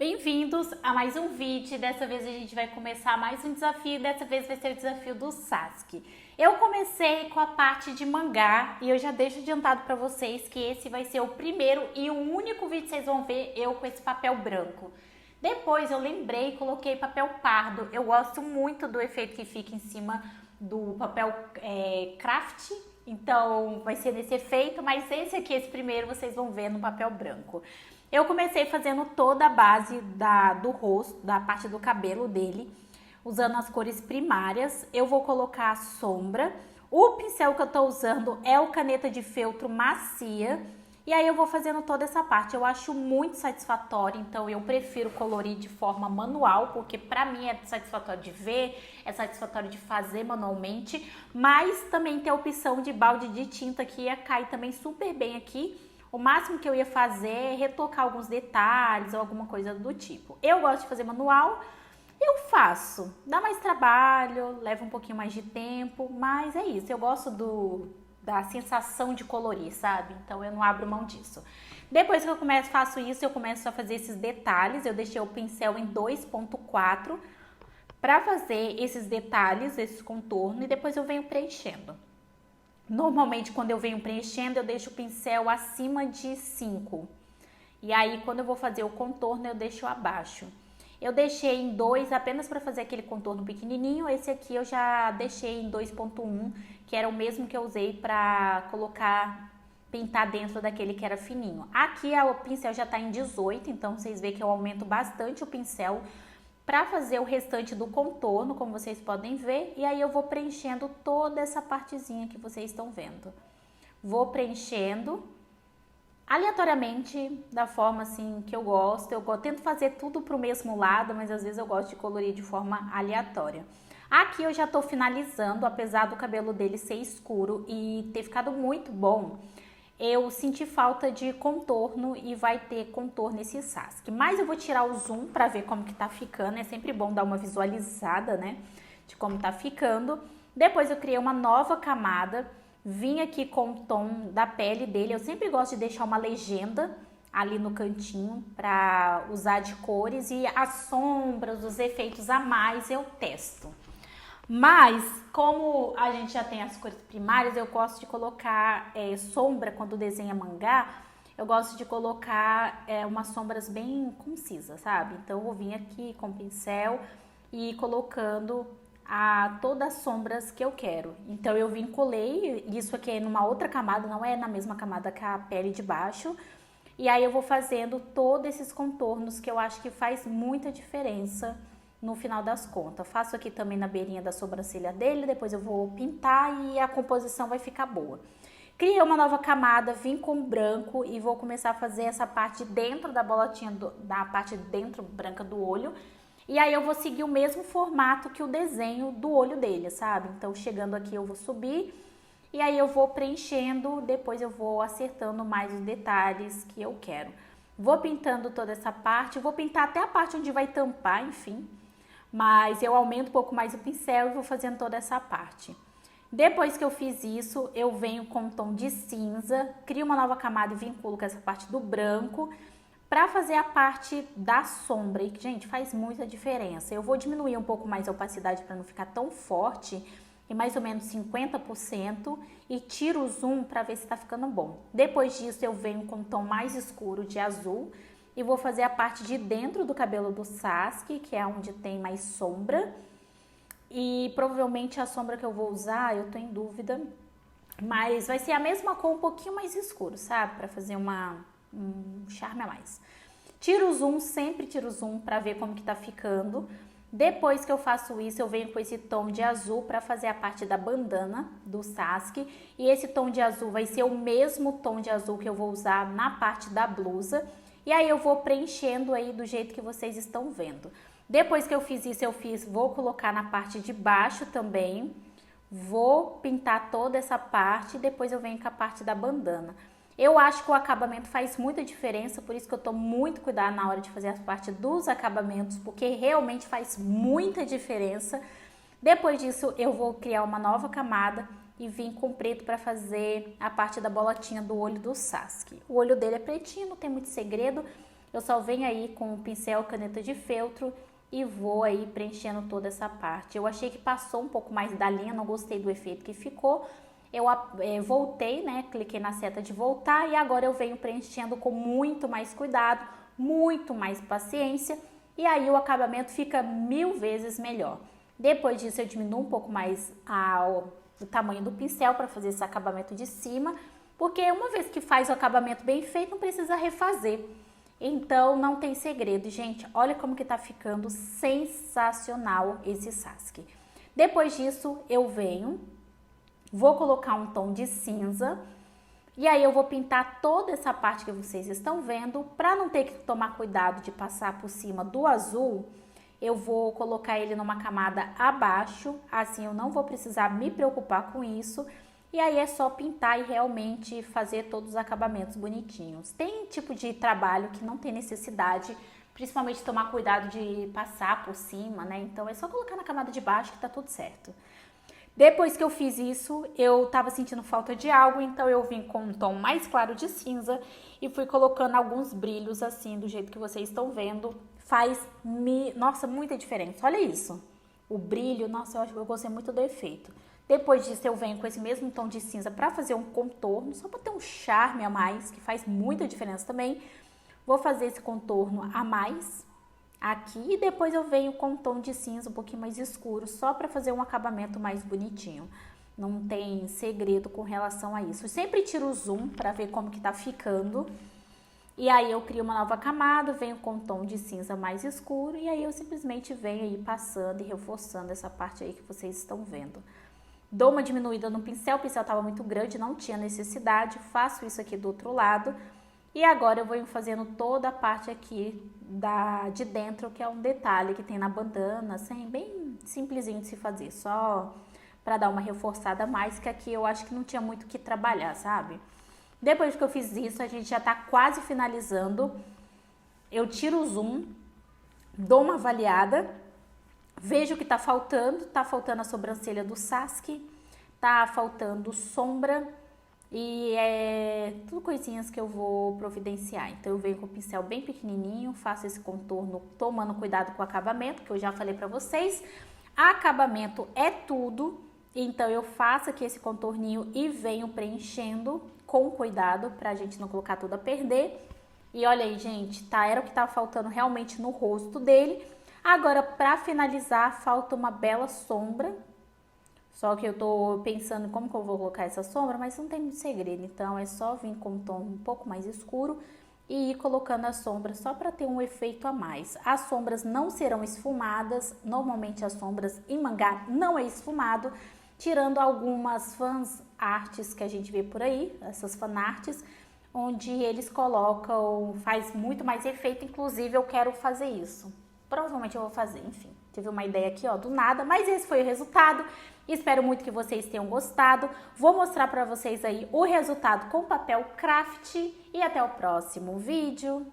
Bem-vindos a mais um vídeo. Dessa vez a gente vai começar mais um desafio. Dessa vez vai ser o desafio do Sasuke. Eu comecei com a parte de mangá e eu já deixo adiantado para vocês que esse vai ser o primeiro e o único vídeo que vocês vão ver eu com esse papel branco. Depois eu lembrei e coloquei papel pardo. Eu gosto muito do efeito que fica em cima do papel craft. Então vai ser nesse efeito, mas esse aqui, esse primeiro, vocês vão ver no papel branco. Eu comecei fazendo toda a base do rosto, da parte do cabelo dele, usando as cores primárias. Eu vou colocar a sombra. O pincel que eu tô usando é o caneta de feltro macia. E aí eu vou fazendo toda essa parte. Eu acho muito satisfatório, então eu prefiro colorir de forma manual, porque pra mim é satisfatório de ver, é satisfatório de fazer manualmente. Mas também tem a opção de balde de tinta que ia cair também super bem aqui. O máximo que eu ia fazer é retocar alguns detalhes ou alguma coisa do tipo. Eu gosto de fazer manual, eu faço. Dá mais trabalho, leva um pouquinho mais de tempo, mas é isso. Eu gosto da sensação de colorir, sabe? Então eu não abro mão disso. Depois que eu faço isso, eu começo a fazer esses detalhes. Eu deixei o pincel em 2.4 para fazer esses detalhes, esse contorno, e depois eu venho preenchendo. Normalmente, quando eu venho preenchendo, eu deixo o pincel acima de 5. E aí, quando eu vou fazer o contorno, eu deixo abaixo. Eu deixei em 2 apenas para fazer aquele contorno pequenininho. Esse aqui eu já deixei em 2.1, que era o mesmo que eu usei para pintar dentro daquele que era fininho. Aqui o pincel já está em 18, então vocês veem que eu aumento bastante o pincel para fazer o restante do contorno, como vocês podem ver, e aí eu vou preenchendo toda essa partezinha que vocês estão vendo. Vou preenchendo aleatoriamente, da forma assim que eu gosto. Eu tento fazer tudo pro mesmo lado, mas às vezes eu gosto de colorir de forma aleatória. Aqui eu já tô finalizando, apesar do cabelo dele ser escuro e ter ficado muito bom. Eu senti falta de contorno e vai ter contorno nesse Sasuke. Mas eu vou tirar o zoom para ver como que tá ficando. É sempre bom dar uma visualizada, né? De como tá ficando. Depois eu criei uma nova camada. Vim aqui com o tom da pele dele. Eu sempre gosto de deixar uma legenda ali no cantinho para usar de cores. E as sombras, os efeitos a mais eu testo. Mas, como a gente já tem as cores primárias, eu gosto de colocar sombra quando desenha mangá. Eu gosto de colocar umas sombras bem concisas, sabe? Então, eu vou vir aqui com o pincel e ir colocando todas as sombras que eu quero. Então, eu colei, isso aqui é numa outra camada, não é na mesma camada que a pele de baixo. E aí, eu vou fazendo todos esses contornos que eu acho que faz muita diferença no final das contas. Faço aqui também na beirinha da sobrancelha dele, depois eu vou pintar e a composição vai ficar boa. Criei uma nova camada, vim com branco e vou começar a fazer essa parte dentro da bolotinha, da parte dentro branca do olho. E aí eu vou seguir o mesmo formato que o desenho do olho dele, sabe? Então chegando aqui eu vou subir e aí eu vou preenchendo, depois eu vou acertando mais os detalhes que eu quero. Vou pintando toda essa parte, vou pintar até a parte onde vai tampar, enfim. Mas eu aumento um pouco mais o pincel e vou fazendo toda essa parte. Depois que eu fiz isso, eu venho com um tom de cinza, crio uma nova camada e vinculo com essa parte do branco para fazer a parte da sombra. E, gente, faz muita diferença. Eu vou diminuir um pouco mais a opacidade para não ficar tão forte, em mais ou menos 50%, e tiro o zoom para ver se está ficando bom. Depois disso, eu venho com um tom mais escuro de azul, e vou fazer a parte de dentro do cabelo do Sasuke, que é onde tem mais sombra. E provavelmente a sombra que eu vou usar, eu tô em dúvida, mas vai ser a mesma cor, um pouquinho mais escuro, sabe? Pra fazer um charme a mais. Tiro o zoom, sempre tiro o zoom pra ver como que tá ficando. Depois que eu faço isso, eu venho com esse tom de azul pra fazer a parte da bandana do Sasuke. E esse tom de azul vai ser o mesmo tom de azul que eu vou usar na parte da blusa. E aí eu vou preenchendo aí do jeito que vocês estão vendo. Depois que eu fiz isso, vou colocar na parte de baixo também. Vou pintar toda essa parte e depois eu venho com a parte da bandana. Eu acho que o acabamento faz muita diferença, por isso que eu tomo muito cuidado na hora de fazer a parte dos acabamentos, porque realmente faz muita diferença. Depois disso, eu vou criar uma nova camada e vim com preto para fazer a parte da bolotinha do olho do Sasuke. O olho dele é pretinho, não tem muito segredo. eu só venho aí com o pincel, caneta de feltro e vou aí preenchendo toda essa parte. Eu achei que passou um pouco mais da linha, não gostei do efeito que ficou. Eu voltei, né, cliquei na seta de voltar e agora eu venho preenchendo com muito mais cuidado, muito mais paciência e aí o acabamento fica 1000 vezes melhor. Depois disso eu diminuo um pouco mais o tamanho do pincel para fazer esse acabamento de cima, porque uma vez que faz o acabamento bem feito, não precisa refazer. Então não tem segredo, gente. Olha como que tá ficando sensacional esse Sasuke. Depois disso eu venho, vou colocar um tom de cinza e aí eu vou pintar toda essa parte que vocês estão vendo. Para não ter que tomar cuidado de passar por cima do azul, eu vou colocar ele numa camada abaixo, assim eu não vou precisar me preocupar com isso. E aí é só pintar e realmente fazer todos os acabamentos bonitinhos. Tem tipo de trabalho que não tem necessidade, principalmente tomar cuidado de passar por cima, né? Então é só colocar na camada de baixo que tá tudo certo. Depois que eu fiz isso, eu tava sentindo falta de algo, então eu vim com um tom mais claro de cinza e fui colocando alguns brilhos assim, do jeito que vocês estão vendo. Nossa, muita diferença. Olha isso. O brilho, nossa, eu acho que eu gostei muito do efeito. Depois disso eu venho com esse mesmo tom de cinza para fazer um contorno, só para ter um charme a mais, que faz muita diferença também. Vou fazer esse contorno a mais aqui e depois eu venho com um tom de cinza um pouquinho mais escuro, só para fazer um acabamento mais bonitinho. Não tem segredo com relação a isso. Eu sempre tiro o zoom para ver como que tá ficando. E aí eu crio uma nova camada, venho com um tom de cinza mais escuro e aí eu simplesmente venho aí passando e reforçando essa parte aí que vocês estão vendo. Dou uma diminuída no pincel, o pincel estava muito grande, não tinha necessidade, faço isso aqui do outro lado. E agora eu vou fazendo toda a parte aqui de dentro, que é um detalhe que tem na bandana, assim, bem simplesinho de se fazer, só para dar uma reforçada a mais, que aqui eu acho que não tinha muito o que trabalhar, sabe? Depois que eu fiz isso, a gente já tá quase finalizando. Eu tiro o zoom, dou uma avaliada, vejo o que tá faltando a sobrancelha do Sasuke, tá faltando sombra e tudo coisinhas que eu vou providenciar. Então eu venho com o pincel bem pequenininho, faço esse contorno tomando cuidado com o acabamento, que eu já falei pra vocês. Acabamento é tudo, então eu faço aqui esse contorninho e venho preenchendo com cuidado pra gente não colocar tudo a perder. E olha aí, gente, tá? Era o que tava faltando realmente no rosto dele. Agora, pra finalizar, falta uma bela sombra. Só que eu tô pensando como que eu vou colocar essa sombra, mas não tem muito segredo. Então, é só vir com um tom um pouco mais escuro e ir colocando a sombra só para ter um efeito a mais. As sombras não serão esfumadas. Normalmente, as sombras em mangá não é esfumado, tirando algumas fãs artes que a gente vê por aí, essas fanarts, onde eles colocam, faz muito mais efeito. Inclusive, eu quero fazer isso. Provavelmente eu vou fazer, enfim. Tive uma ideia aqui, ó, do nada, mas esse foi o resultado. Espero muito que vocês tenham gostado. Vou mostrar pra vocês aí o resultado com papel craft e até o próximo vídeo.